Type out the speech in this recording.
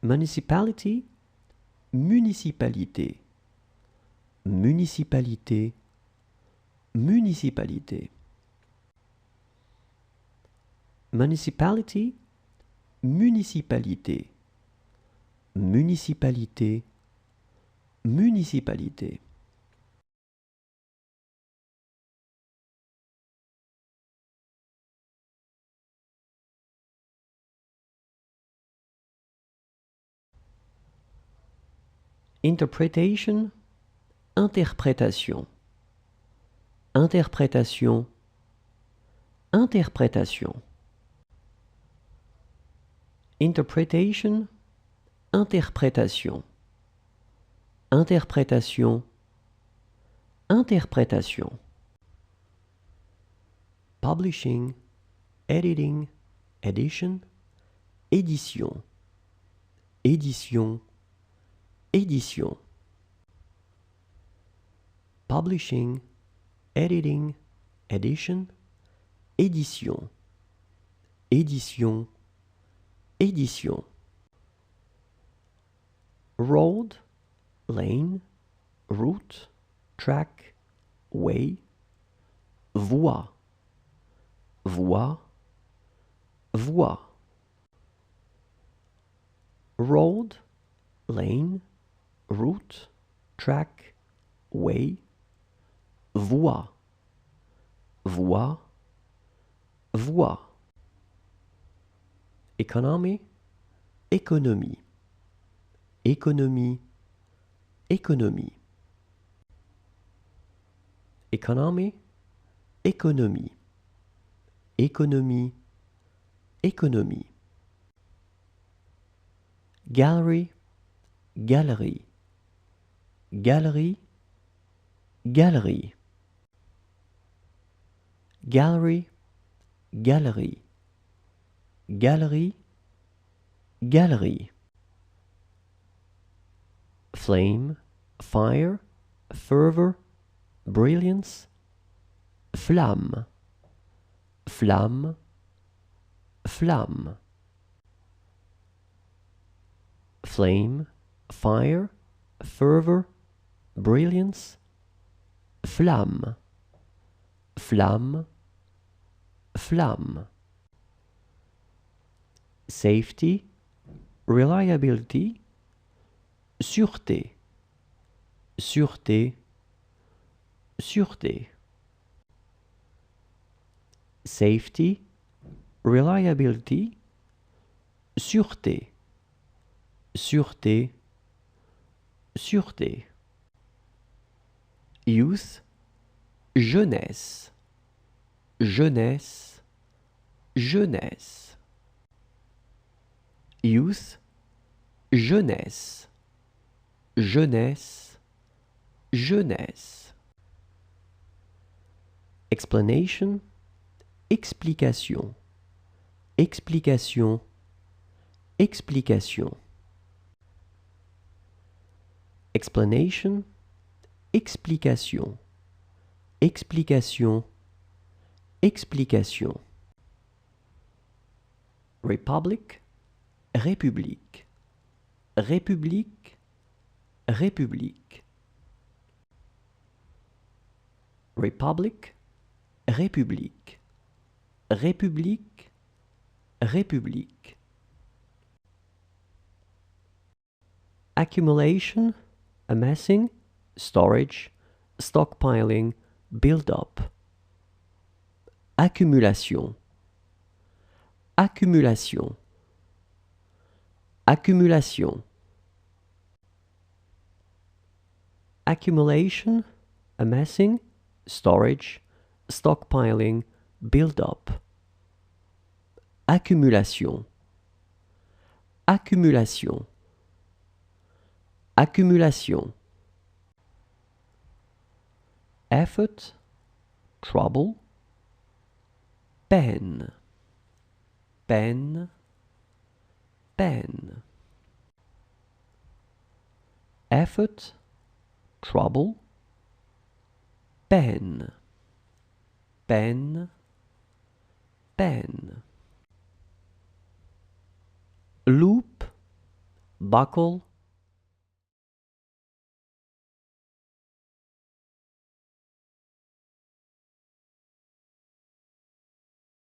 municipality, municipalité, municipalité, municipalité. Municipality, municipalité, municipalité, municipalité. Interpretation, interprétation, interprétation, interprétation. Interpretation, interprétation, interprétation, interprétation. Publishing, editing, edition, édition, édition, édition. Publishing, editing, edition, édition, édition, édition. Road, lane, route, track, way, voie, voie, voie. Road, lane, route, track, way, voie, voie, voie. Economy, économie, économie, économie. Economy, économie, économie, économie. Gallery, galerie, galerie, galerie. Gallery, galerie, galerie, galerie. Flame, fire, fervor, brilliance, flamme, flamme, flamme. Flame, fire, fervor, brilliance, flamme, flamme, flamme. Safety, reliability, sûreté, sûreté, sûreté. Safety, reliability, sûreté, sûreté, sûreté. Youth, jeunesse, jeunesse, jeunesse. Youth, jeunesse, jeunesse, jeunesse. Explanation, explication, explication, explication. Explanation, explication, explication, explication. Republic, république, république, république. Republic, république, république, république. Accumulation, amassing, storage, stockpiling, build-up. Accumulation, accumulation, accumulation. Accumulation, amassing, storage, stockpiling, build-up. Accumulation, accumulation, accumulation. Effort, trouble, peine, peine, peine. Effort, trouble, peine, peine, peine. Loop, buckle,